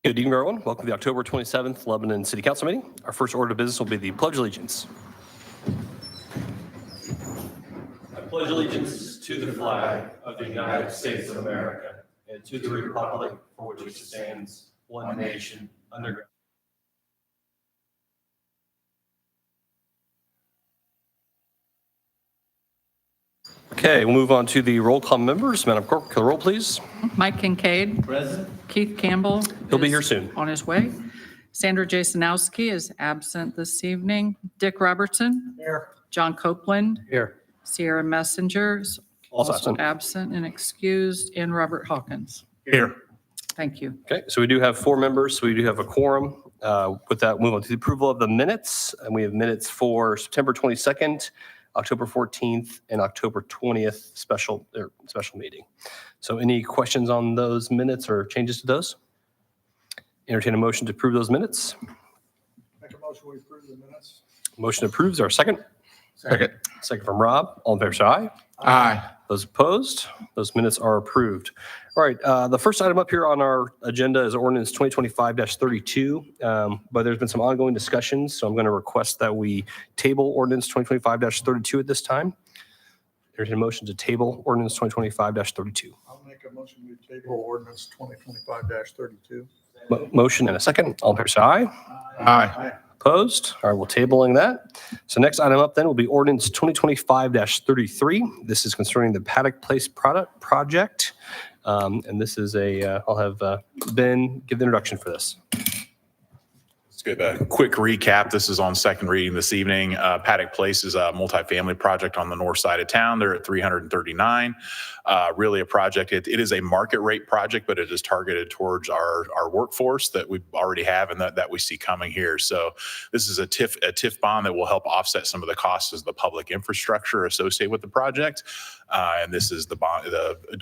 Good evening, everyone. Welcome to the October 27th Lebanon City Council meeting. Our first order of business will be the Pledge of Allegiance. I pledge allegiance to the flag of the United States of America and to the republic for which it stands, one nation, under God. Okay, we'll move on to the roll call members. Madam Clerk, call the roll, please. Mike Kincaid. Present. Keith Campbell. He'll be is here soon. On his way. Sandra Jasonowski is absent this evening. Dick Robertson. Here. John Copeland. Here. Sierra Messenger is Also also absent. absent and excused. And Robert Hawkins. Here. Thank you. Okay, so we do have 4 members, so we do have a quorum. With that, move on to the approval of the minutes. And we have minutes for September 22nd, October 14th, and October 20th special meeting. So any questions on those minutes or changes to those? Entertain a motion to approve those minutes. Make a motion, we approve the minutes. Motion approves. Our second. Second. Second from Rob. All in favor, say aye. Aye. Those opposed? Those minutes are approved. All right, the first item up here on our agenda is ordinance 2025-32, but there's been some ongoing discussions, so I'm going to request that we table ordinance 2025-32 at this time. There's a motion to table ordinance 2025-32. I'll make a motion, we table ordinance 2025-32. Motion and a second. All in favor, say aye. Aye. Opposed? All right, we're tabling that. So next item up then will be ordinance 2025-33. This is concerning the Paddock Place project. And this is I'll have Ben give the introduction for this. Let's get a quick recap. This is on second reading this evening. Paddock Place is a multifamily project on the north side of town. They're at 339. Really a project. It is a market rate project, but it is targeted towards our workforce that we already have and that we see coming here. So this is a TIF bond that will help offset some of the costs of the public infrastructure associated with the project. And this is the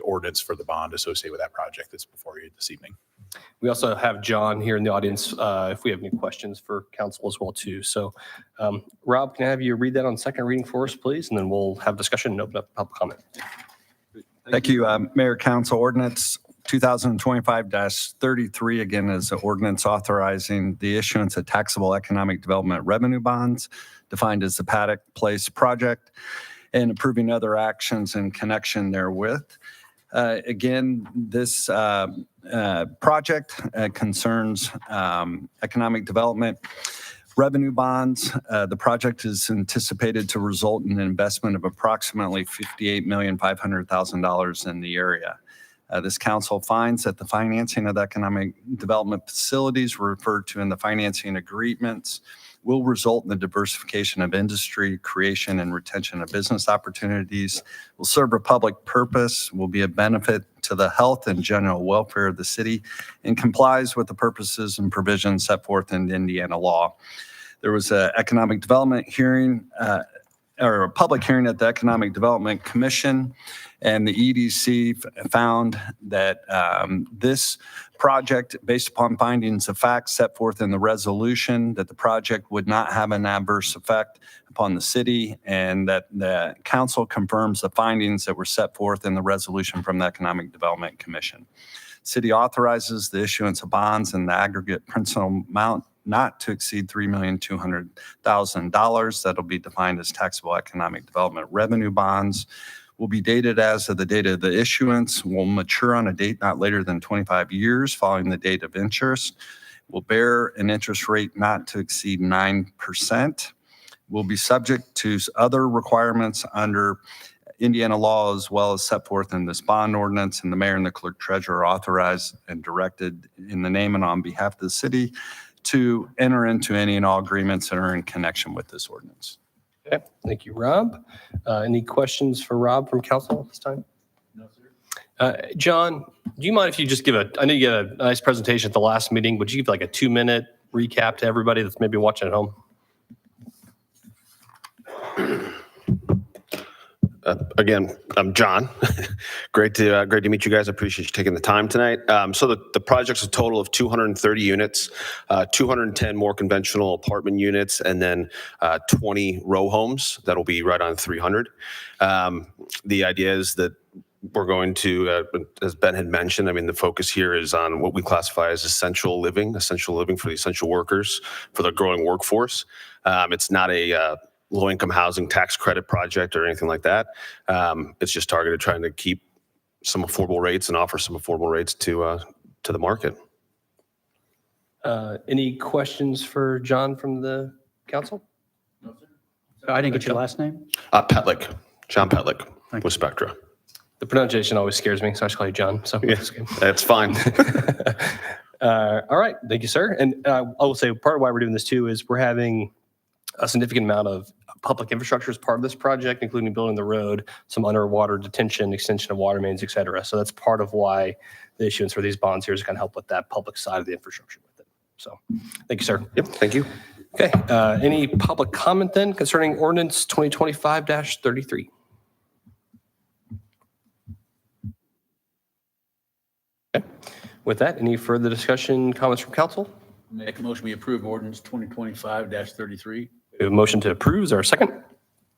ordinance for the bond associated with that project that's before you this evening. We also have John here in the audience if we have any questions for council as well too. So Rob, can I have you read that on second reading for us, please? And then we'll have discussion and open up public comment. Thank you, Mayor, Council. Ordinance 2025-33, again, is an ordinance authorizing the issuance of taxable economic development revenue bonds, defined as the Paddock Place project, and approving other actions in connection therewith. Again, this project concerns economic development revenue bonds. The project is anticipated to result in an investment of approximately $58,500,000 in the area. This council finds that the financing of the economic development facilities referred to in the financing agreements will result in the diversification of industry, creation and retention of business opportunities, will serve a public purpose, will be a benefit to the health and general welfare of the city, and complies with the purposes and provisions set forth in Indiana law. There was an economic development hearing, or a public hearing at the Economic Development Commission, and the EDC found that this project, based upon findings of fact set forth in the resolution, that the project would not have an adverse effect upon the city, and that the council confirms the findings that were set forth in the resolution from the Economic Development Commission. City authorizes the issuance of bonds in the aggregate principal amount not to exceed $3,200,000. That'll be defined as taxable economic development revenue bonds. Will be dated as of the date of the issuance, will mature on a date not later than 25 years following the date of interest, will bear an interest rate not to exceed 9%, will be subject to other requirements under Indiana law as well as set forth in this bond ordinance, and the mayor and the clerk treasurer are authorized and directed in the name and on behalf of the city to enter into any and all agreements that are in connection with this ordinance. Okay, thank you, Rob. Any questions for Rob from council at this time? No, sir. John, do you mind if you just give I know you gave a nice presentation at the last meeting, would you give like a 2-minute recap to everybody that's maybe watching at home? Again, I'm John. Great to meet you guys. I appreciate you taking the time tonight. So the project's a total of 230 units, 210 more conventional apartment units, and then 20 row homes. That'll be right on 300. The idea is that we're going to, as Ben had mentioned, I mean, the focus here is on what we classify as essential living for the essential workers, for the growing workforce. It's not a low-income housing tax credit project or anything like that. It's just targeted trying to keep some affordable rates and offer some affordable rates to the market. Any questions for John from the council? I didn't get your last name? Petlick, John Petlick Thank with Spectra. The pronunciation always scares me, so I just call you John. So that's good. That's fine. All right. Thank you, sir. And I will say part of why we're doing this too is we're having a significant amount of public infrastructure as part of this project, including building the road, some underwater detention, extension of water mains, et cetera. So that's part of why the issuance for these bonds here is going to help with that public side of the infrastructure with it. So thank you, sir. Yep, thank you. Okay. Any public comment then concerning ordinance 2025-33? Okay. With that, any further discussion, comments from council? Make a motion, we approve ordinance 2025-33. We have a motion to approve. Is there a second?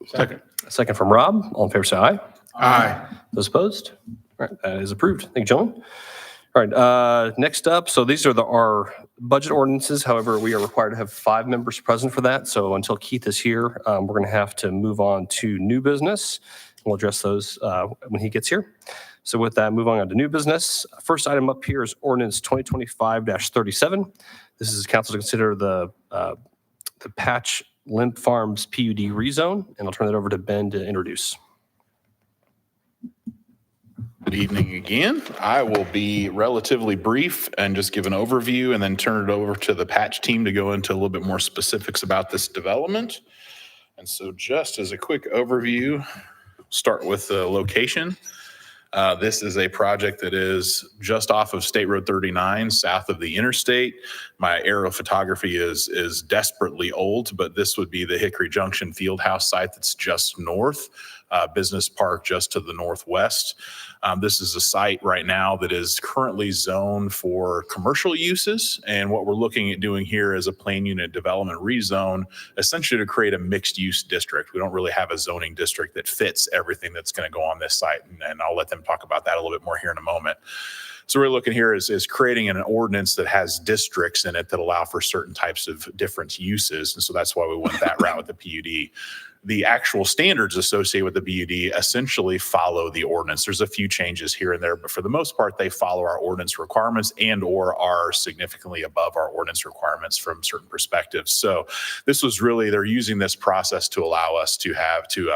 Second. A second from Rob. All in favor, say aye. Aye. Those opposed? All right, that is approved. Thank you, gentlemen. All right, next up, so these are our budget ordinances. However, we are required to have 5 members present for that. So until Keith is here, we're going to have to move on to new business. We'll address those when he gets here. So with that, moving on to new business. First item up here is ordinance 2025-37. This is council to consider the Patch Limp Farms PUD rezone, and I'll turn it over to Ben to introduce. Good evening again. I will be relatively brief and just give an overview and then turn it over to the Patch team to go into a little bit more specifics about this development. And so just as a quick overview, start with the location. This is a project that is just off of State Road 39, south of the interstate. My aerial photography is desperately old, but this would be the Hickory Junction Fieldhouse site that's just north, Business Park just to the northwest. This is a site right now that is currently zoned for commercial uses. And what we're looking at doing here is a plan unit development rezone, essentially to create a mixed use district. We don't really have a zoning district that fits everything that's going to go on this site. And I'll let them talk about that a little bit more here in a moment. So we're looking here is creating an ordinance that has districts in it that allow for certain types of different uses. And so that's why we went that route with the PUD. The actual standards associated with the BUD essentially follow the ordinance. There's a few changes here and there, but for the most part, they follow our ordinance requirements and or are significantly above our ordinance requirements from certain perspectives. So this was really, they're using this process to allow us to have to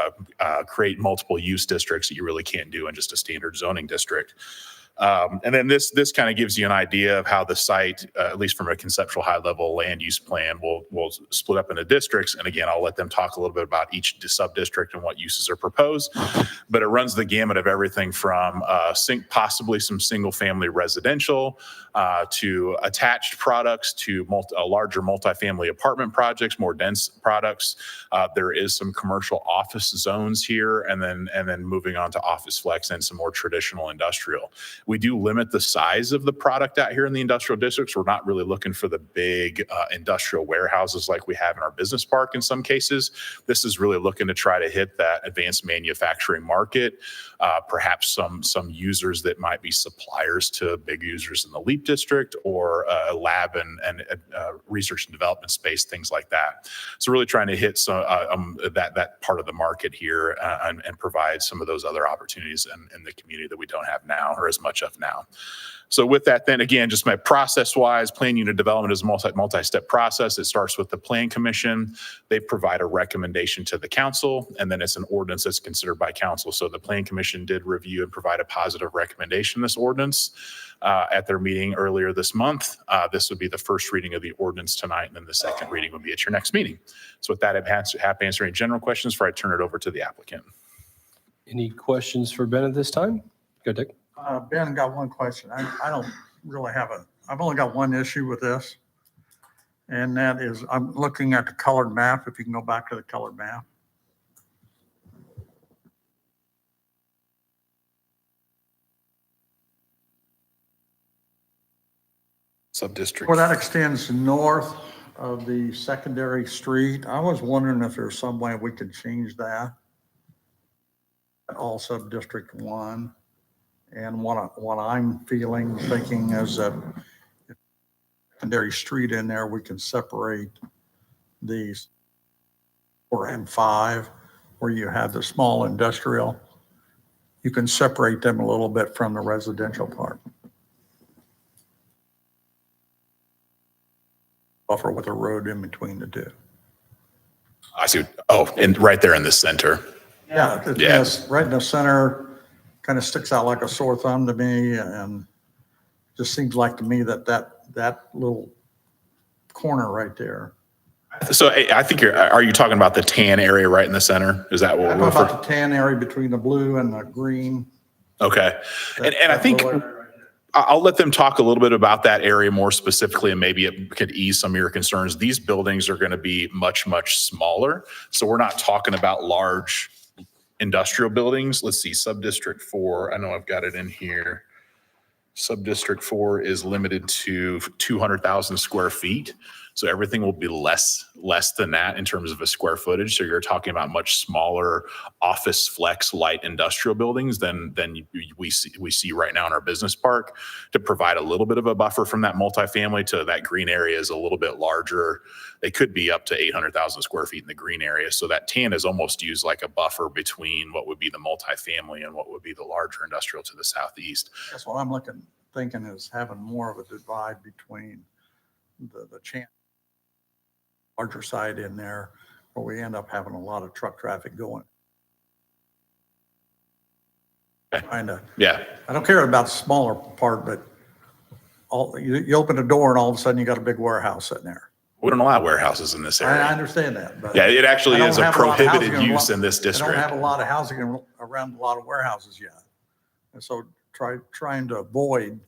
create multiple use districts that you really can't do in just a standard zoning district. And then this kind of gives you an idea of how the site, at least from a conceptual high level land use plan, will split up into districts. And again, I'll let them talk a little bit about each sub-district and what uses are proposed. But it runs the gamut of everything from possibly some single family residential to attached products to larger multifamily apartment projects, more dense products. There is some commercial office zones here, and then moving on to office flex and some more traditional industrial. We do limit the size of the product out here in the industrial districts. We're not really looking for the big industrial warehouses like we have in our business park in some cases. This is really looking to try to hit that advanced manufacturing market, perhaps some users that might be suppliers to big users in the LEAP district or a lab and research and development space, things like that. So really trying to hit that part of the market here and provide some of those other opportunities in the community that we don't have now or as much of now. So with that, then again, just my process-wise, plan unit development is a multi-step process. It starts with the Plan Commission. They provide a recommendation to the council, and then it's an ordinance that's considered by council. So the Plan Commission did review and provide a positive recommendation, this ordinance, at their meeting earlier this month. This would be the first reading of the ordinance tonight, and then the second reading would be at your next meeting. So with that, I'm happy to answer any general questions before I turn it over to the applicant. Any questions for Ben at this time? Go, Dick. Ben, got one question. I don't really I've only got one issue with this. And that is, I'm looking at the colored map. If you can go back to the colored map. Sub-district. Where that extends north of the secondary street. I was wondering if there's some way we could change that. All sub-district 1. And what I'm thinking is that secondary street in there, we can separate these 4 and 5, where you have the small industrial. You can separate them a little bit from the residential part. Buffer with a road in between the two. I see. Oh, and right there in the center. Yeah, Yeah. it's right in the center, kind of sticks out like a sore thumb to me, and just seems like to me that little corner right there. So I think are you talking about the tan area right in the center? Is that what I'm we're talking referring? about the tan area between the blue and the green. Okay. And I That think little area right there. I'll let them talk a little bit about that area more specifically, and maybe it could ease some of your concerns. These buildings are going to be much, much smaller. So we're not talking about large industrial buildings. Let's see, Subdistrict 4. I know I've got it in here. Subdistrict 4 is limited to 200,000 square feet. So everything will be less than that in terms of a square footage. So you're talking about much smaller office flex light industrial buildings than we see right now in our business park, to provide a little bit of a buffer from that multifamily to that green area is a little bit larger. They could be up to 800,000 square feet in the green area. So that tan is almost used like a buffer between what would be the multifamily and what would be the larger industrial to the southeast. That's what I'm thinking is having more of a divide between the larger side in there, where we end up having a lot of truck traffic going. Yeah. I don't care about the smaller part, but you open the door and all of a sudden you got a big warehouse sitting there. We don't allow warehouses in this I area. understand that, but. Yeah, it actually I don't is a have lot of prohibited housing use in this I don't district. have a lot of housing around a lot of warehouses yet. And so trying to avoid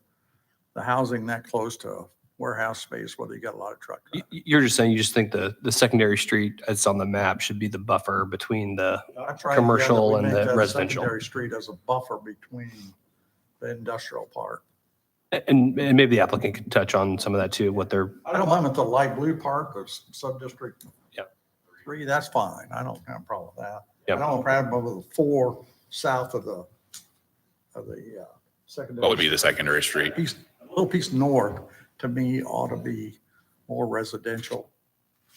the housing that close to a warehouse space where you got a lot of truck traffic. You're just saying you just think the secondary street that's on the map should be the buffer between the, I'm trying to commercial get that we and make the that residential. secondary street as a buffer between the industrial part. and maybe the applicant can touch on some of that too, what they're, I don't mind with the light blue part, the sub-district. Yeah. 3, that's fine. I don't have a problem with that. Yeah. I don't have a problem with the 4 south of the secondary. What would be the secondary street? A little piece north, to me, ought to be more residential,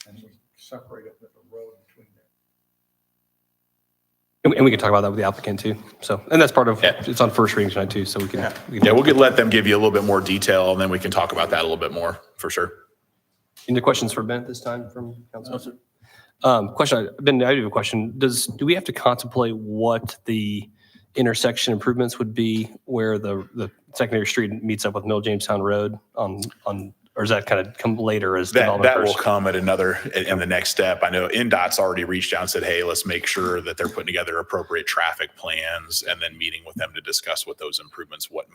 and we separate it with a road between them. and we can talk about that with the applicant too. So, and that's part of, Yeah. it's on first reading tonight too, so we can. Yeah. Yeah, we'll let them give you a little bit more detail, and then we can talk about that a little bit more, for sure. Any questions for Ben at this time from council? Question, Ben, I do have a question. Do we have to contemplate what the intersection improvements would be where the secondary street meets up with Mill Jamestown Road or does that kind of come later as development That will first? come in the next step. I know NDOT's already reached out and said, hey, let's make sure that they're putting together appropriate traffic plans, and then meeting with them to discuss what those improvements, what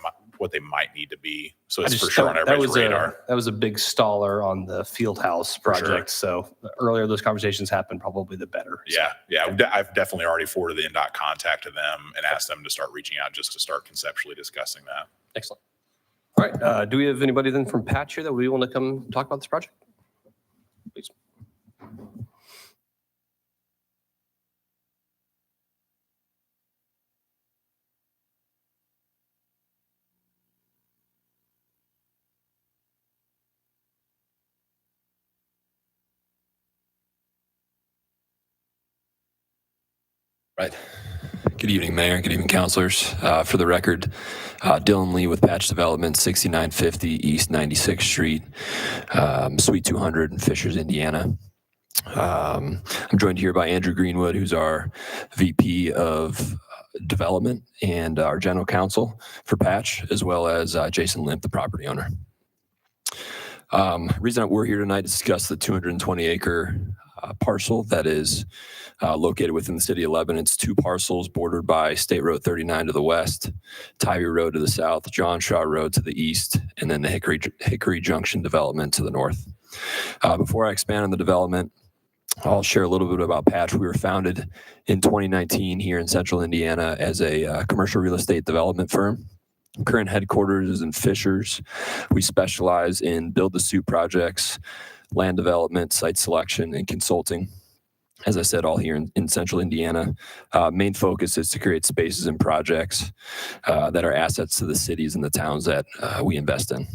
they might need to be. So I it's just for sure thought on that everybody's was radar. that was a big staller on the field house For sure. project. So the earlier those conversations happen, probably the better. So, Yeah. I've definitely already forwarded the NDOT contact to them and asked them to start reaching out just to start conceptually discussing that. Excellent. All right. Do we have anybody then from Patch here that we want to come talk about this project? Please. Right. Good evening, Mayor. Good evening, councilors. For the record, Dylan Lee with Patch Development, 6950 East 96th Street, Suite 200 in Fishers, Indiana. I'm joined here by Andrew Greenwood, who's our VP of Development and our General Counsel for Patch, as well as Jason Limp, the property owner. Reason we're here tonight to discuss the 220-acre parcel that is located within the city of Lebanon. It's 2 parcels bordered by State Road 39 to the west, Tybee Road to the south, John Shaw Road to the east, and then the Hickory Junction development to the north. Before I expand on the development, I'll share a little bit about Patch. We were founded in 2019 here in central Indiana as a commercial real estate development firm. Current headquarters is in Fishers. We specialize in build-to-suit projects, land development, site selection, and consulting. As I said, all here in central Indiana. Main focus is to create spaces and projects that are assets to the cities and the towns that we invest in.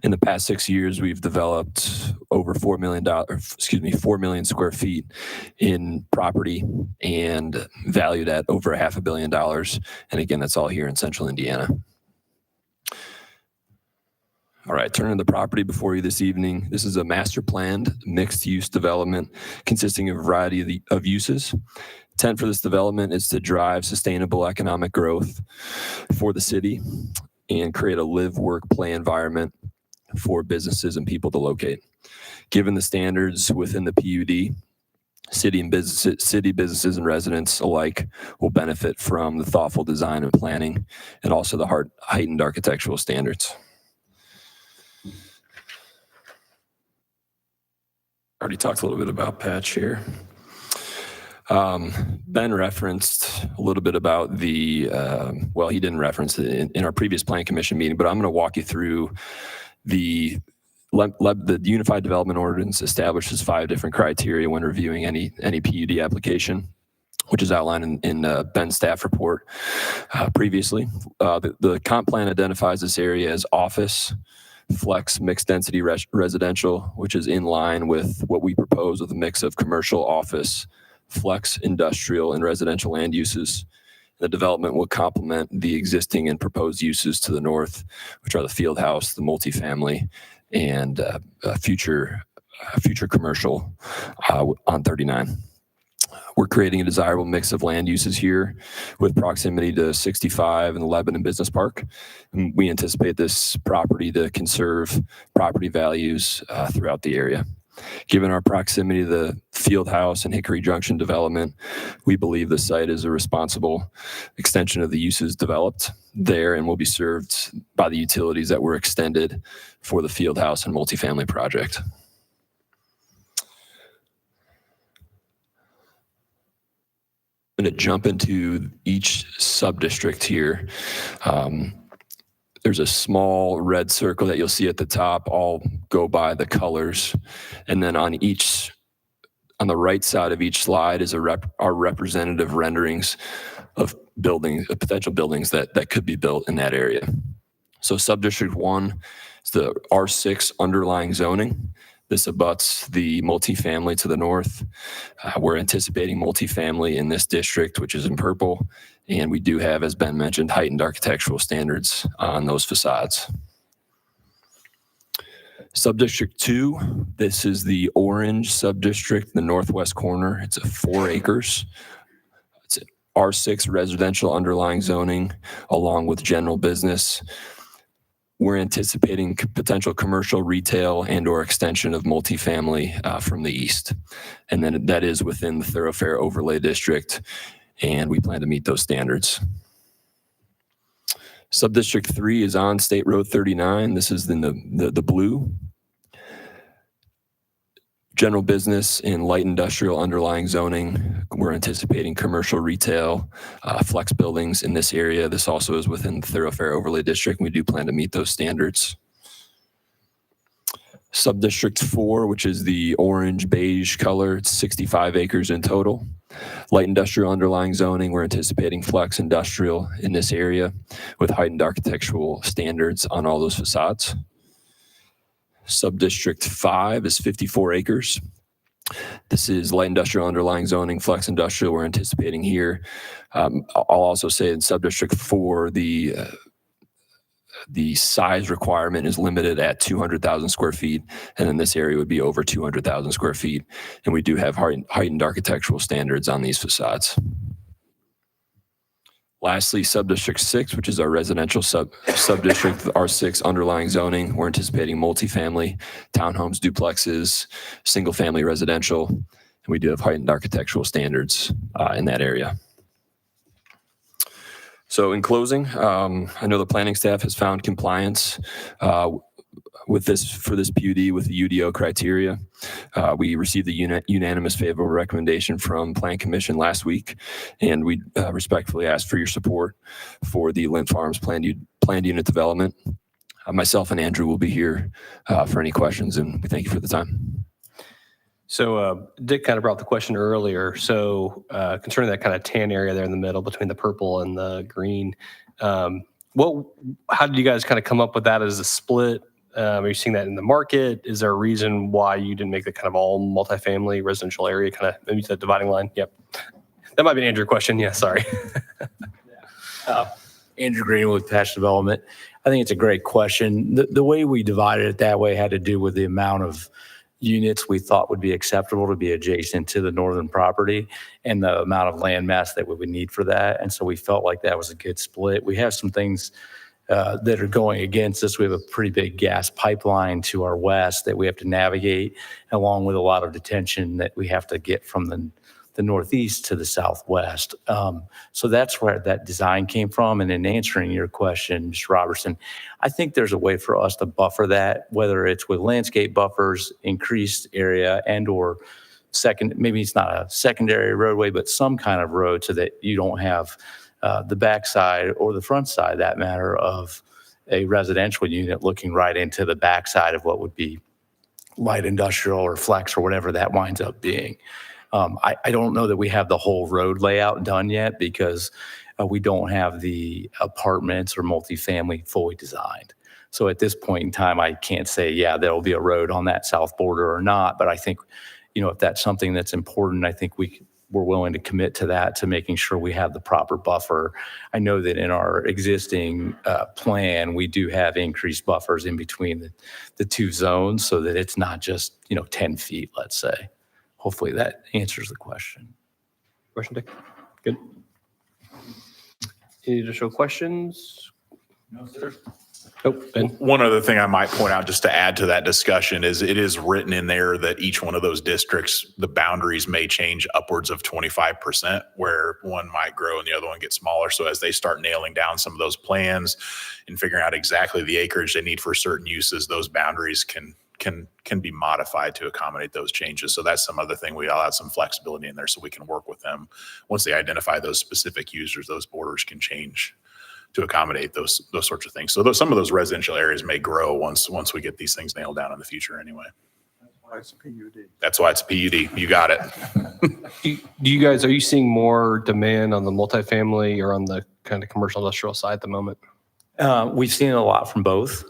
In the past 6 years, we've developed over $4 million square feet in property and valued at over $500 million. And again, that's all here in central Indiana. All right, turning to the property before you this evening. This is a master planned mixed-use development consisting of a variety of uses. Intent for this development is to drive sustainable economic growth for the city and create a live, work, play environment for businesses and people to locate. Given the standards within the PUD, city businesses and residents alike will benefit from the thoughtful design and planning and also the heightened architectural standards. Already talked a little bit about Patch here. Ben referenced a little bit about he didn't reference it in our previous Plan Commission meeting, but I'm going to walk you through the Unified Development Ordinance establishes 5 different criteria when reviewing any PUD application, which is outlined in Ben's staff report previously. The comp plan identifies this area as office, flex, mixed density residential, which is in line with what we propose with a mix of commercial, office, flex, industrial, and residential land uses. The development will complement the existing and proposed uses to the north, which are the field house, the multifamily, and future commercial on 39. We're creating a desirable mix of land uses here with proximity to 65 and the Lebanon Business Park. And we anticipate this property to conserve property values throughout the area. Given our proximity to the field house and Hickory Junction development, we believe the site is a responsible extension of the uses developed there and will be served by the utilities that were extended for the field house and multifamily project. I'm going to jump into each sub-district here. There's a small red circle that you'll see at the top. I'll go by the colors. And then on the right side of each slide is our representative renderings of potential buildings that could be built in that area. So sub-district 1 is the R6 underlying zoning. This abuts the multifamily to the north. We're anticipating multifamily in this district, which is in purple. And we do have, as Ben mentioned, heightened architectural standards on those facades. Subdistrict 2, this is the orange subdistrict, the northwest corner. It's 4 acres. It's R6 residential underlying zoning along with general business. We're anticipating potential commercial, retail, and or extension of multifamily from the east. And then that is within the thoroughfare overlay district, and we plan to meet those standards. Subdistrict 3 is on State Road 39. This is in the blue. General business and light industrial underlying zoning. We're anticipating commercial, retail, flex buildings in this area. This also is within the thoroughfare overlay district. We do plan to meet those standards. Subdistrict 4, which is the orange beige color, it's 65 acres in total. Light industrial underlying zoning, we're anticipating flex industrial in this area with heightened architectural standards on all those facades. Subdistrict 5 is 54 acres. This is light industrial underlying zoning, flex industrial we're anticipating here. I'll also say in subdistrict 4, the size requirement is limited at 200,000 square feet, and in this area would be over 200,000 square feet. And we do have heightened architectural standards on these facades. Lastly, subdistrict 6, which is our residential subdistrict, R6 underlying zoning. We're anticipating multifamily, townhomes, duplexes, single family residential, and we do have heightened architectural standards in that area. So in closing, I know the planning staff has found compliance with this PUD with the UDO criteria. We received the unanimous favorable recommendation from Plan Commission last week, and we respectfully ask for your support for the Lint Farms planned unit development. Myself and Andrew will be here for any questions, and we thank you for the time. So Dick kind of brought the question earlier. So concerning that kind of tan area there in the middle between the purple and the green, how did you guys kind of come up with that as a split? Are you seeing that in the market? Is there a reason why you didn't make the kind of all multifamily residential area kind of maybe that dividing line? Yep. That might be an Andrew question. Yeah, sorry. Andrew Green with Patch Development. I think it's a great question. The way we divided it that way had to do with the amount of units we thought would be acceptable to be adjacent to the northern property and the amount of land mass that we would need for that. And so we felt like that was a good split. We have some things that are going against us. We have a pretty big gas pipeline to our west that we have to navigate, along with a lot of detention that we have to get from the northeast to the southwest. So that's where that design came from. And in answering your question, Mr. Robertson, I think there's a way for us to buffer that, whether it's with landscape buffers, increased area, and or maybe it's not a secondary roadway, but some kind of road so that you don't have the backside or the front side, that matter, of a residential unit looking right into the backside of what would be light industrial or flex or whatever that winds up being. I don't know that we have the whole road layout done yet because we don't have the apartments or multifamily fully designed. So at this point in time, I can't say, yeah, there'll be a road on that south border or not. But I think, if that's something that's important, I think we're willing to commit to that, to making sure we have the proper buffer. I know that in our existing plan, we do have increased buffers in between the two zones so that it's not just, 10 feet, let's say. Hopefully that answers the question. Question, Dick? Good. Any additional questions? No, sir. Oh, Ben. One other thing I might point out just to add to that discussion is it is written in there that each one of those districts, the boundaries may change upwards of 25%, where one might grow and the other one gets smaller. So as they start nailing down some of those plans and figuring out exactly the acreage they need for certain uses, those boundaries can be modified to accommodate those changes. So that's some other thing. We all have some flexibility in there so we can work with them. Once they identify those specific users, those borders can change to accommodate those sorts of things. So some of those residential areas may grow once we get these things nailed down in the future anyway. That's why it's a PUD. That's why it's a PUD. You got it. Are you seeing more demand on the multifamily or on the kind of commercial industrial side at the moment? We've seen a lot from both.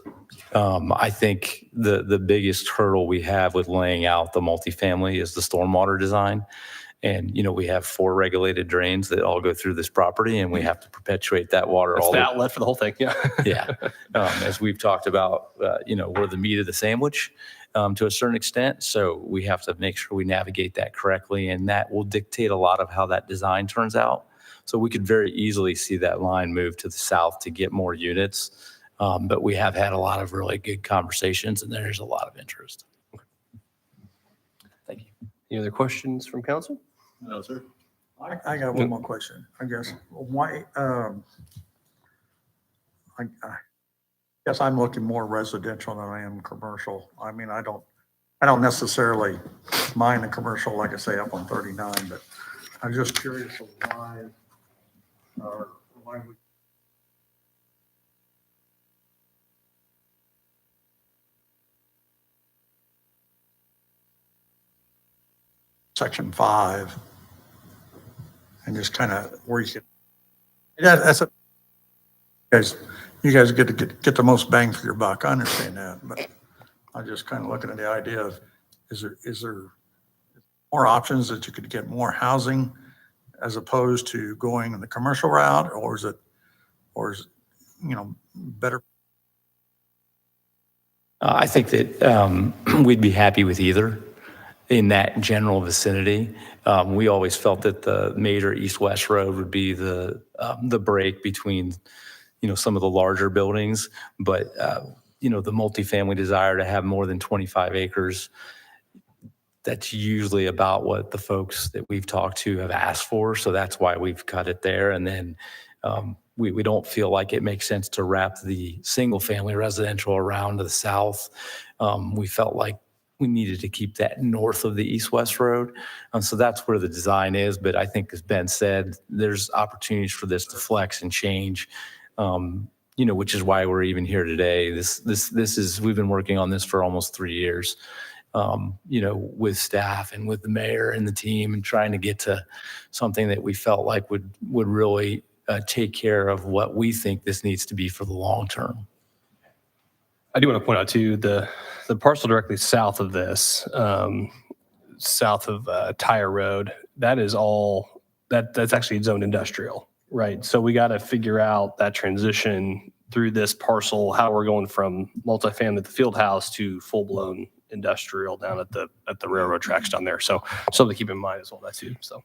I think the biggest hurdle we have with laying out the multifamily is the stormwater design. And, we have 4 regulated drains that all go through this property, and we have to perpetuate that water. That's the outlet for the whole thing. Yeah. Yeah. As we've talked about, we're the meat of the sandwich to a certain extent. So we have to make sure we navigate that correctly, and that will dictate a lot of how that design turns out. So we could very easily see that line move to the south to get more units. But we have had a lot of really good conversations, and there's a lot of interest. Thank you. Any other questions from council? No, sir. I got one more question, I guess. Why, I guess I'm looking more residential than I am commercial. I mean, I don't necessarily mind the commercial, like I say, up on 39, but I'm just curious of why we. Section 5, and just kind of where you get, that's you guys get to get the most bang for your buck. I understand that, but I'm just kind of looking at the idea of, is there more options that you could get more housing as opposed to going the commercial route, or is it better? I think that we'd be happy with either. In that general vicinity, we always felt that the major east-west road would be the break between, some of the larger buildings. But, the multifamily desire to have more than 25 acres, that's usually about what the folks that we've talked to have asked for. So that's why we've cut it there. And then we don't feel like it makes sense to wrap the single-family residential around to the south. We felt like we needed to keep that north of the east-west road. So that's where the design is. But I think, as Ben said, there's opportunities for this to flex and change, which is why we're even here today. We've been working on this for almost 3 years. with staff and with the mayor and the team, and trying to get to something that we felt like would really take care of what we think this needs to be for the long term. I do want to point out too, the parcel directly south of this, south of Tire Road, that is all, that's actually zoned industrial, right? So we got to figure out that transition through this parcel, how we're going from multifamily at the field house to full-blown industrial down at the railroad tracks down there. So something to keep in mind as well, that too, so.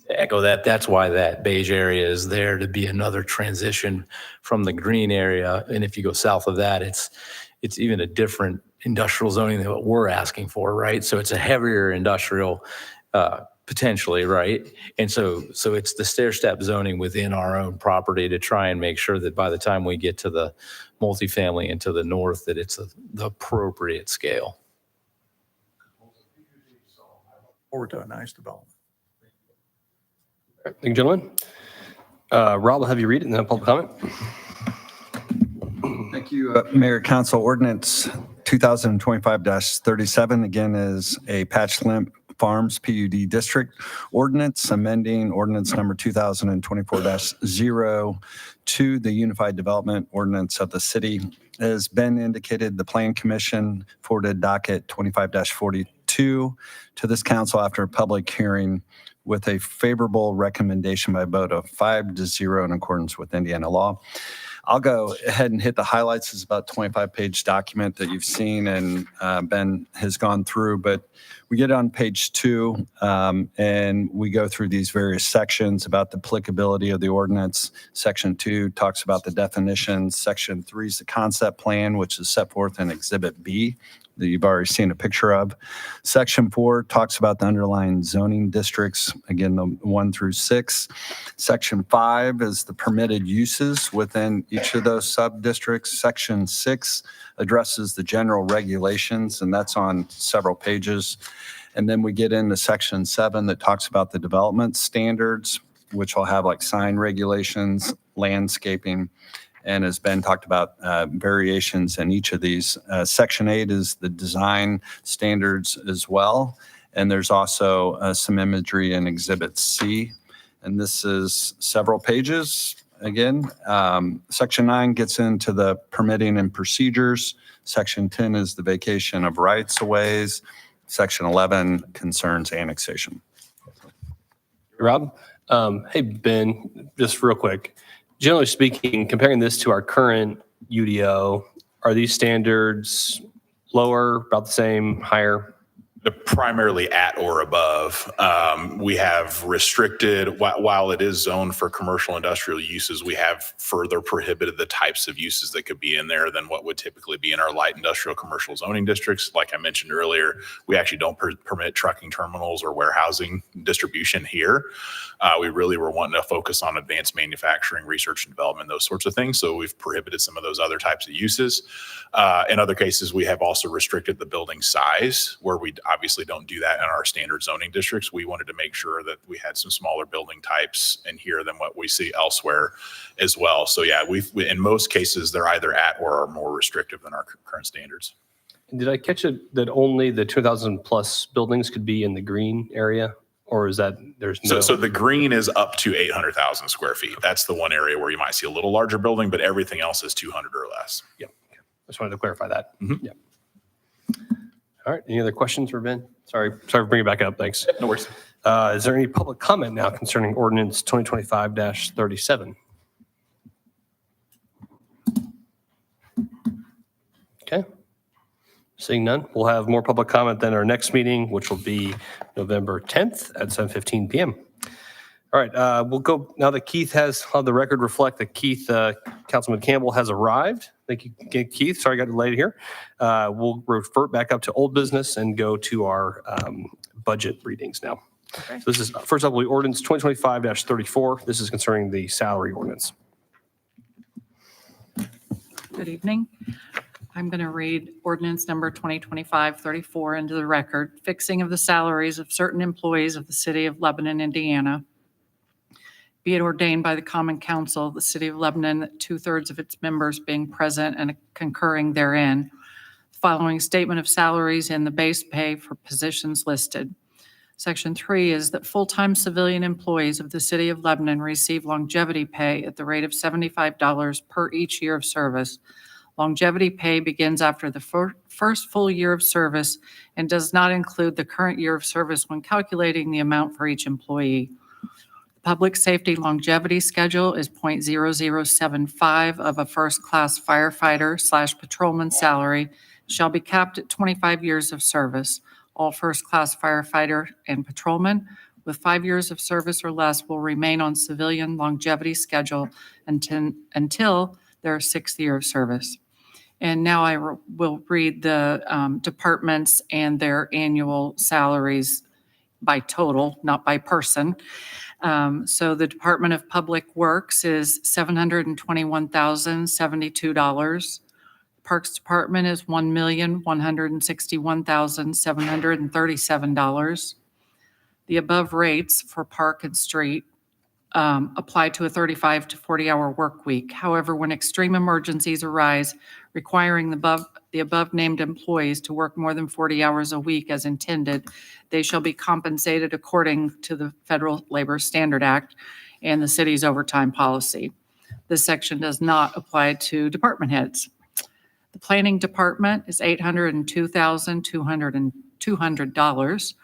To echo that, that's why that beige area is there, to be another transition from the green area. And if you go south of that, it's even a different industrial zoning than what we're asking for, right? So it's a heavier industrial potentially, right? And so it's the stair-step zoning within our own property to try and make sure that by the time we get to the multifamily and to the north, that it's the appropriate scale. Forward to a nice development. All right, thank you, gentlemen. Rob, will have you read it and then public comment. Thank you, Mayor, Council. Ordinance 2025-37, again, is a Patch Limp Farms PUD District Ordinance, amending ordinance number 2024-02, the Unified Development Ordinance of the city. As Ben indicated, the Plan Commission forwarded docket 25-42 to this council after a public hearing with a favorable recommendation by a vote of 5-0 in accordance with Indiana law. I'll go ahead and hit the highlights. It's about a 25-page document that you've seen and Ben has gone through, but we get on page 2 and we go through these various sections about the applicability of the ordinance. Section 2 talks about the definitions. Section 3 is the concept plan, which is set forth in Exhibit B that you've already seen a picture of. Section 4 talks about the underlying zoning districts, again, the 1 through 6. Section 5 is the permitted uses within each of those sub-districts. Section 6 addresses the general regulations, and that's on several pages. And then we get into Section 7 that talks about the development standards, which will have like sign regulations, landscaping, and as Ben talked about, variations in each of these. Section 8 is the design standards as well. And there's also some imagery in Exhibit C. And this is several pages. Again, Section 9 gets into the permitting and procedures. Section 10 is the vacation of rights-of-ways. Section 11 concerns annexation. Rob? Hey, Ben, just real quick. Generally speaking, comparing this to our current UDO, are these standards lower, about the same, higher? Primarily at or above. We have restricted, while it is zoned for commercial industrial uses, we have further prohibited the types of uses that could be in there than what would typically be in our light industrial commercial zoning districts. Like I mentioned earlier, we actually don't permit trucking terminals or warehousing distribution here. We really were wanting to focus on advanced manufacturing, research and development, those sorts of things. So we've prohibited some of those other types of uses. In other cases, we have also restricted the building size, where we obviously don't do that in our standard zoning districts. We wanted to make sure that we had some smaller building types in here than what we see elsewhere as well. So yeah, in most cases, they're either at or are more restrictive than our current standards. Did I catch it that only the 2,000 plus buildings could be in the green area? Or is that there's no? So the green is up to 800,000 square feet. That's the one area where you might see a little larger building, but everything else is 200 or less. Yep. Okay. I just wanted to clarify that. Mhm. Yep. All right. Any other questions for Ben? Sorry for bringing it back up. Thanks. No worries. Is there any public comment now concerning ordinance 2025-37? Okay. Seeing none, we'll have more public comment than our next meeting, which will be November 10th at 7:15 p.m. All right, we'll go now that Keith has on the record reflect that Councilman Campbell has arrived. Thank you, Keith. Sorry I got delayed here. We'll revert back up to old business and go to our budget readings now. Okay. So this is, first up, will be ordinance 2025-34. This is concerning the salary ordinance. Good evening. I'm going to read ordinance number 2025-34 into the record, fixing of the salaries of certain employees of the city of Lebanon, Indiana. Be it ordained by the Common Council of the city of Lebanon that 2/3 of its members being present and concurring therein, following statement of salaries and the base pay for positions listed. Section 3 is that full-time civilian employees of the City of Lebanon receive longevity pay at the rate of $75 per each year of service. Longevity pay begins after the first full year of service and does not include the current year of service when calculating the amount for each employee. The Public Safety Longevity Schedule is .0075 of a first-class firefighter/patrolman salary shall be capped at 25 years of service. All first-class firefighter and patrolmen with 5 years of service or less will remain on civilian longevity schedule until their 6th year of service. And now I will read the departments and their annual salaries by total, not by person. So the Department of Public Works is $721,072. Parks Department is $1,161,737. The above rates for park and street apply to a 35 to 40-hour work week. However, when extreme emergencies arise requiring the above named employees to work more than 40 hours a week as intended, they shall be compensated according to the Federal Labor Standard Act and the city's overtime policy. This section does not apply to department heads. The Planning Department is $802,200.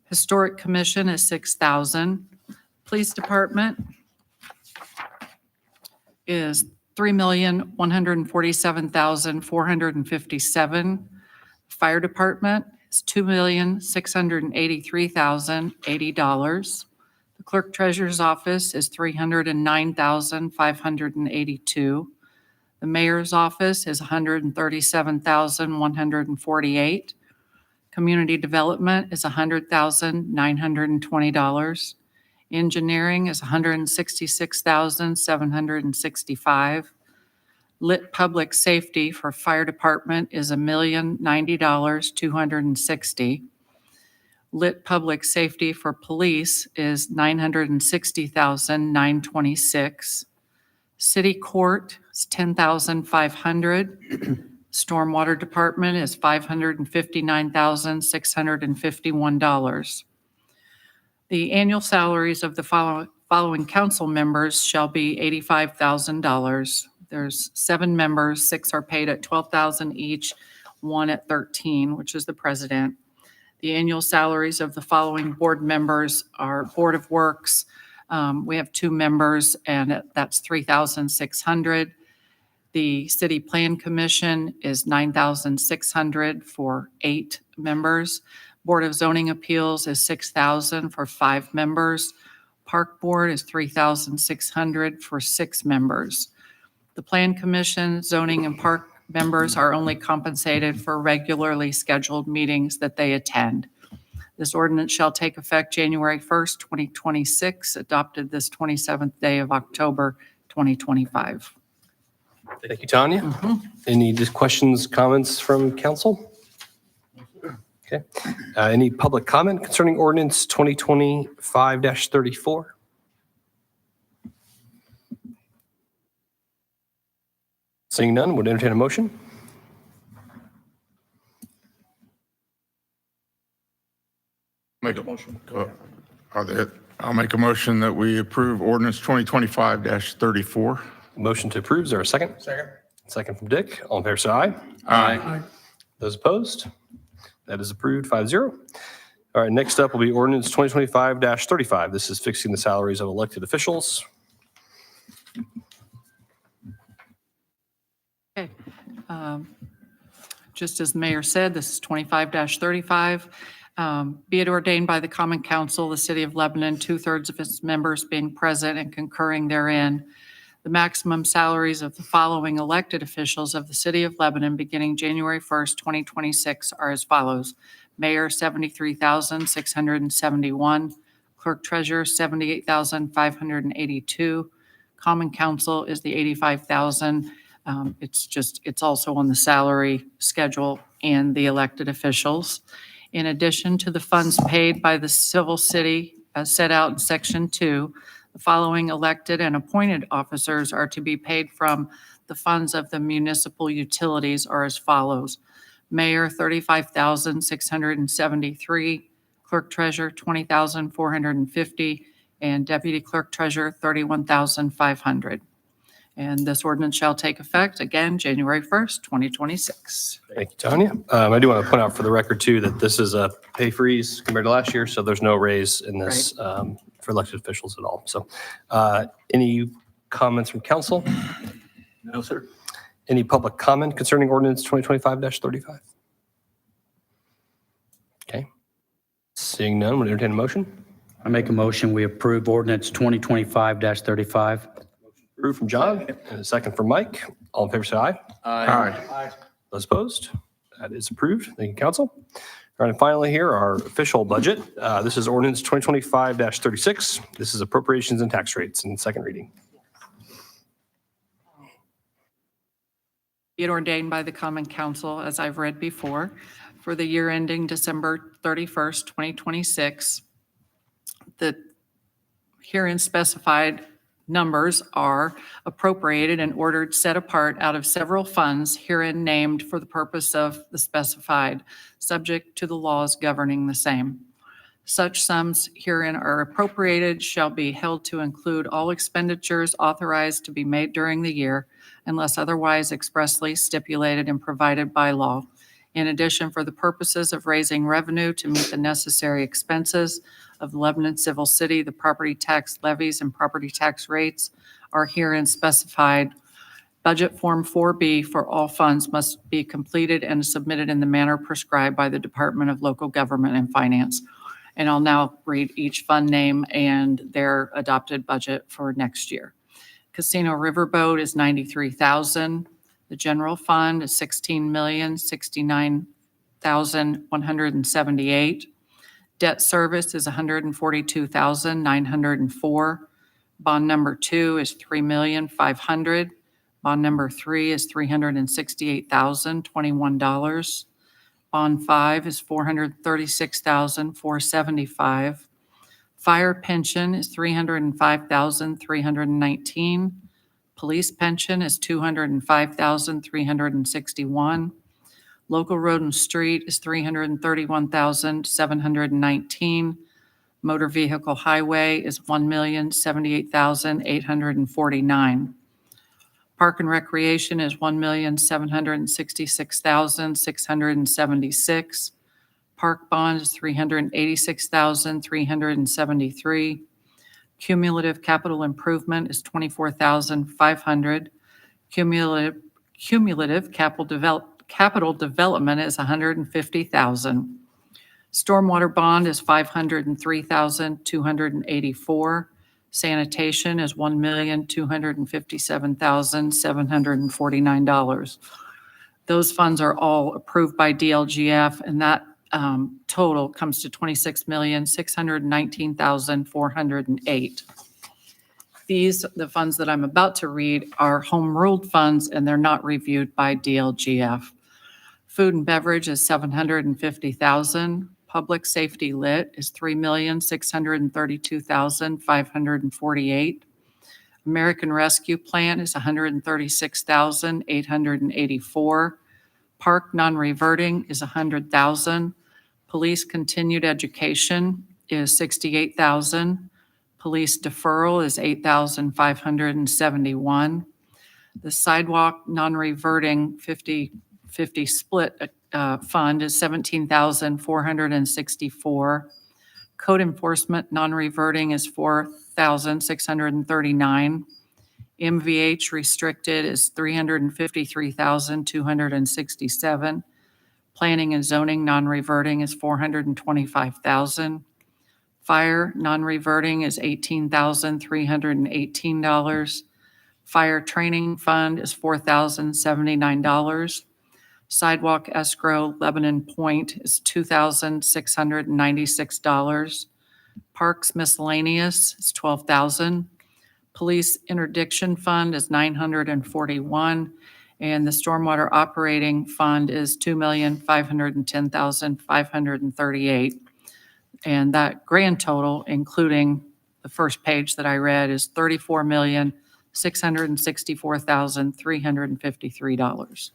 Historic Commission is $6,000. Police Department is $3,147,457. Fire Department is $2,683,080. The Clerk Treasurer's Office is $309,582. The Mayor's Office is $137,148. Community Development is $100,920. Engineering is $166,765. Lit Public Safety for Fire Department is $1,090,260. Lit Public Safety for Police is $960,926. City Court is $10,500. Stormwater Department is $559,651. The annual salaries of the following council members shall be $85,000. There's 7 members, 6 are paid at $12,000 each, 1 at $13,000, which is the president. The annual salaries of the following board members are Board of Works. We have 2 members, and that's $3,600. The City Plan Commission is $9,600 for 8 members. Board of Zoning Appeals is $6,000 for 5 members. Park Board is $3,600 for 6 members. The Plan Commission, Zoning, and Park members are only compensated for regularly scheduled meetings that they attend. This ordinance shall take effect January 1st, 2026, adopted this 27th day of October, 2025. Thank you, Tanya. Any just questions, comments from council? Okay. Any public comment concerning ordinance 2025-34? Seeing none, would entertain a motion. Make a motion. I'll make a motion that we approve ordinance 2025-34. Motion to approve. Is there a second? Second. Second from Dick. All in favor, say aye. Aye. Those opposed? That is approved 5-0. All right, next up will be ordinance 2025-35. This is fixing the salaries of elected officials. Okay. Just as the mayor said, this is 25-35. Be it ordained by the Common Council, the City of Lebanon, 2/3 of its members being present and concurring therein. The maximum salaries of the following elected officials of the City of Lebanon beginning January 1st, 2026 are as follows. Mayor, $73,671. Clerk Treasurer, $78,582. Common Council is the $85,000. It's also on the salary schedule and the elected officials. In addition to the funds paid by the civil city as set out in Section 2, the following elected and appointed officers are to be paid from the funds of the municipal utilities are as follows. Mayor, $35,673. Clerk treasurer, $20,450. And deputy clerk treasurer, $31,500. And this ordinance shall take effect again, January 1st, 2026. Thank you, Tanya. I do want to point out for the record too, that this is a pay freeze compared to last year. So there's no raise in this for elected officials at all. So any comments from council? No, sir. Any public comment concerning ordinance 2025-35? Okay. Seeing none, would entertain a motion? I make a motion, we approve ordinance 2025-35. Approved from John and a second from Mike. All in favor, say aye. Aye. Those opposed? That is approved. Thank you, council. All right, and finally here, our official budget. This is ordinance 2025-36. This is appropriations and tax rates in second reading. Be it ordained by the Common Council, as I've read before, for the year ending December 31st, 2026, the herein specified numbers are appropriated and ordered set apart out of several funds herein named for the purpose of the specified, subject to the laws governing the same. Such sums herein are appropriated shall be held to include all expenditures authorized to be made during the year unless otherwise expressly stipulated and provided by law. In addition, for the purposes of raising revenue to meet the necessary expenses of the Lebanon Civil City, the property tax levies and property tax rates are herein specified. Budget Form 4B for all funds must be completed and submitted in the manner prescribed by the Department of Local Government and Finance. And I'll now read each fund name and their adopted budget for next year. Casino Riverboat is $93,000. The general fund is $16,069,178. Debt service is $142,904. Bond number 2 is $3,500,000. Bond number 3 is $368,021. Bond 5 is $436,475. Fire pension is $305,319. Police pension is $205,361. Local road and street is $331,719. Motor vehicle highway is $1,078,849. Park and recreation is $1,766,676. Park bond is $386,373. Cumulative capital improvement is $24,500. Cumulative capital development is $150,000. Stormwater bond is $503,284. Sanitation is $1,257,749. Those funds are all approved by DLGF, and that total comes to $26,619,408. The funds that I'm about to read are home ruled funds, and they're not reviewed by DLGF. Food and beverage is $750,000. Public safety lit is $3,632,548. American Rescue Plan is $136,884. Park non-reverting is $100,000. Police continued education is $68,000. Police deferral is $8,571. The sidewalk non-reverting 50/50 split fund is $17,464. Code enforcement non-reverting is $4,639. MVH restricted is $353,267. Planning and zoning non-reverting is $425,000. Fire non-reverting is $18,318. Fire training fund is $4,079. Sidewalk escrow Lebanon Point is $2,696. Parks miscellaneous is $12,000. Police interdiction fund is $941, and the stormwater operating fund is $2,510,538. And that grand total, including the first page that I read, is $34,664,353.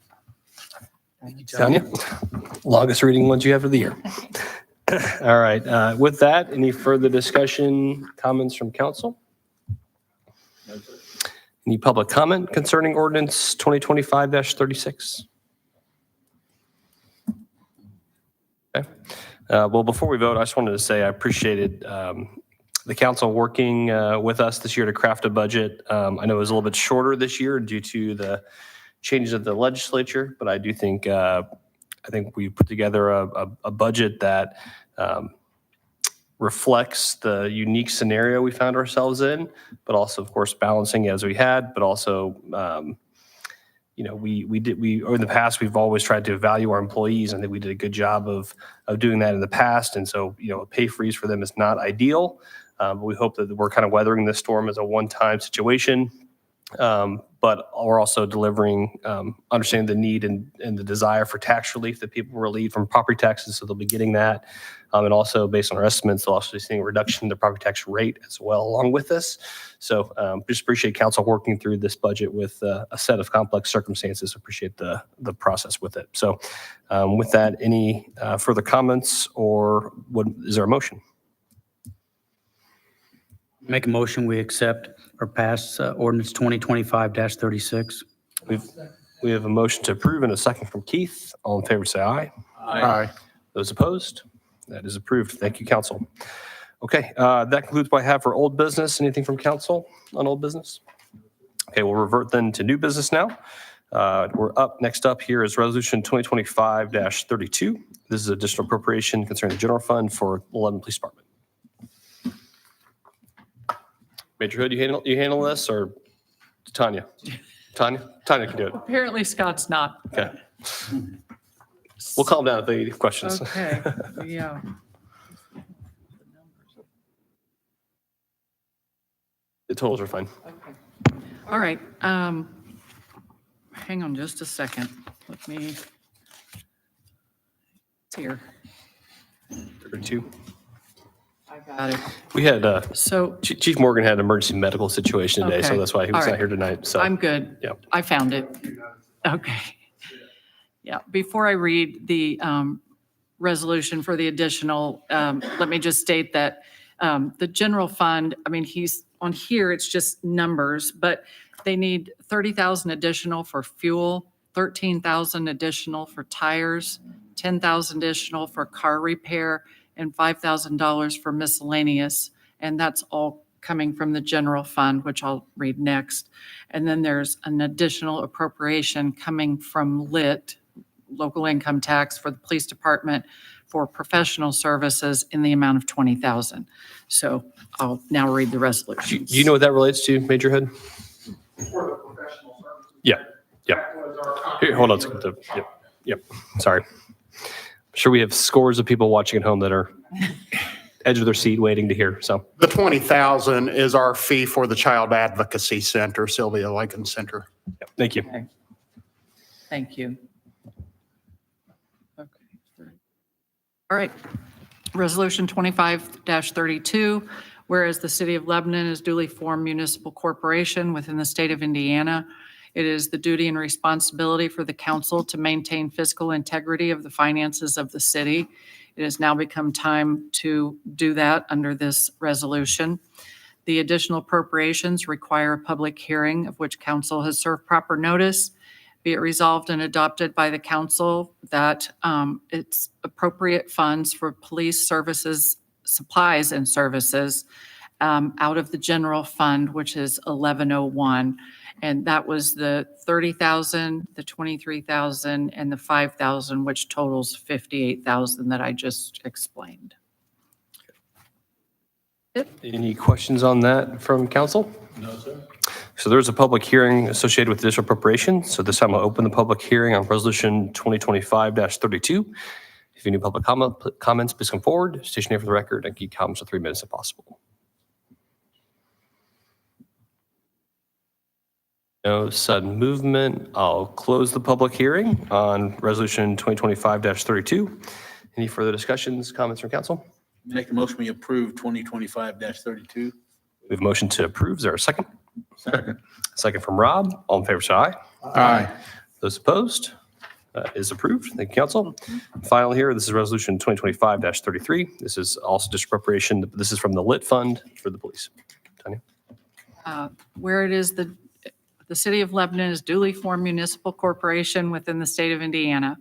Tanya, longest reading ones you have of the year. All right. With that, any further discussion, comments from council? Any public comment concerning ordinance 2025-36? Okay. Well, before we vote, I just wanted to say I appreciated the council working with us this year to craft a budget. I know it was a little bit shorter this year due to the changes of the legislature, but I do think we put together a budget that reflects the unique scenario we found ourselves in, but also, of course, balancing as we had, but also, we in the past, we've always tried to value our employees. I think we did a good job of doing that in the past. And so, a pay freeze for them is not ideal. But we hope that we're kind of weathering this storm as a one-time situation. But we're also delivering, understanding the need and the desire for tax relief that people were relieved from property taxes, so they'll be getting that. And also, based on our estimates, they'll also be seeing a reduction in the property tax rate as well along with this. So just appreciate council working through this budget with a set of complex circumstances. Appreciate the process with it. So with that, any further comments or is there a motion? Make a motion, we accept or pass ordinance 2025-36. We have a motion to approve and a second from Keith. All in favor, say aye. Aye. Those opposed? That is approved. Thank you, council. Okay, that concludes what I have for old business. Anything from council on old business? Okay, we'll revert then to new business now. Next up here is resolution 2025-32. This is additional appropriation concerning the general fund for the Lebanon Police Department. Major Hood, you handle this, or Tanya? Tanya can do it. Apparently Scott's not. Okay. We'll calm down if they have questions. Okay, yeah. The totals are fine. Okay. All right. Hang on just a second. Let me, it's here. 32. I got it. We had, So Chief Morgan had an emergency medical situation today, so Okay. that's why he was All not right. here tonight. So I'm good. Yeah. I found it. Okay. Yeah, before I read the resolution for the additional, let me just state that the general fund, I mean, he's on here, it's just numbers, but they need 30,000 additional for fuel, 13,000 additional for tires, 10,000 additional for car repair, and $5,000 for miscellaneous. And that's all coming from the general fund, which I'll read next. And then there's an additional appropriation coming from LIT, local income tax, for the police department for professional services in the amount of 20,000. So I'll now read the resolution. do you know what that relates to, Major Hood? Yeah. Here, hold on a second. Yep. Sorry. I'm sure we have scores of people watching at home that are edge of their seat waiting to hear. So The 20,000 is our fee for the Child Advocacy Center, Sylvia Lincoln Center. yep, thank you. Okay. Thank you. Okay. All right. Resolution 25-32, whereas the City of Lebanon is duly formed municipal corporation within the state of Indiana, it is the duty and responsibility for the council to maintain fiscal integrity of the finances of the city. It has now become time to do that under this resolution. The additional appropriations require a public hearing of which council has served proper notice. Be it resolved and adopted by the council that it's appropriate funds for police services, supplies and services out of the general fund, which is 1101. And that was the 30,000, the 23,000, and the 5,000, which totals 58,000 that I just explained. Any questions on that from council? No, sir. So there's a public hearing associated with this appropriation. So this time I'll open the public hearing on resolution 2025-32. If any public comments, please come forward, state your name for the record, and keep comments to 3 minutes if possible. No sudden movement. I'll close the public hearing on resolution 2025-32. Any further discussions, comments from council? Make a motion, we approve 2025-32. We have a motion to approve. Is there a second? Second. Second from Rob. All in favor, say aye. Aye. Those opposed? is approved. Thank you, council. Final here, this is resolution 2025-33. This is also just appropriation. This is from the lit fund for the police. Tanya? Where it is the city of Lebanon is duly formed municipal corporation within the state of Indiana.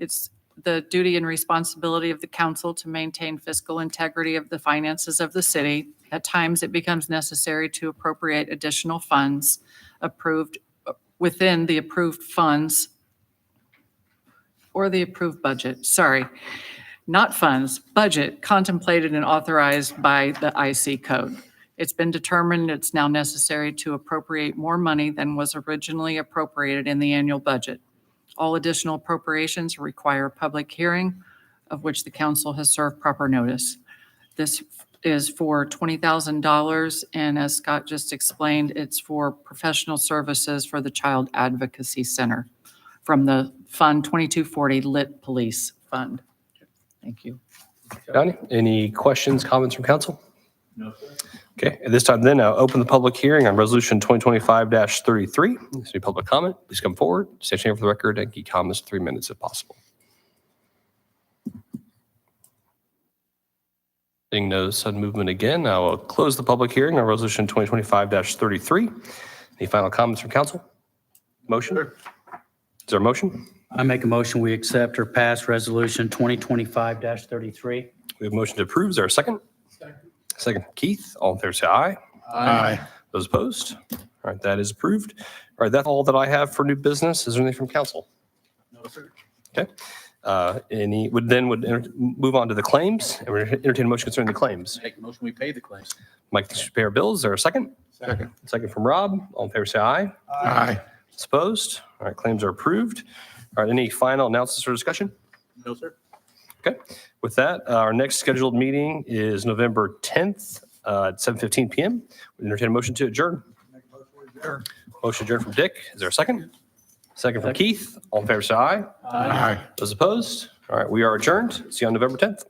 It's the duty and responsibility of the council to maintain fiscal integrity of the finances of the city. At times, it becomes necessary to appropriate additional funds approved within the approved funds or the approved budget, sorry, not funds, budget contemplated and authorized by the IC code. It's been determined it's now necessary to appropriate more money than was originally appropriated in the annual budget. All additional appropriations require a public hearing, of which the council has served proper notice. This is for $20,000, and as Scott just explained, it's for professional services for the Child Advocacy Center from the Fund 2240 Lit Police Fund. Thank you. Donnie, any questions, comments from council? No, sir. Okay, at this time then, I'll open the public hearing on resolution 2025-33. This is a public comment. Please come forward, state your name for the record, and key comments 3 minutes if possible. Seeing no sudden movement again, I will close the public hearing on resolution 2025-33. Any final comments from council? Motion? Is there a motion? I make a motion, we accept or pass resolution 2025-33. We have a motion to approve. Is there a second? Second, Keith. All in favor, say aye. Aye. Those opposed? All right, that is approved. All right, that's all that I have for new business. Is there anything from council? No, sir. Okay. Move on to the claims, and we're entertain a motion concerning the claims. Make a motion, we pay the claims. Mike, thanks for pay our bills. Is there a second? Second. Second from Rob. All in favor, say aye. Aye. Those opposed? All right, claims are approved. All right, any final announcements or discussion? No, sir. Okay. With that, our next scheduled meeting is November 10th at 7:15 p.m. We entertain a motion to adjourn. Motion adjourned from Dick. Is there a second? Second from Keith. All in favor, say aye. Aye. Those opposed? All right, we are adjourned. See you on November 10th.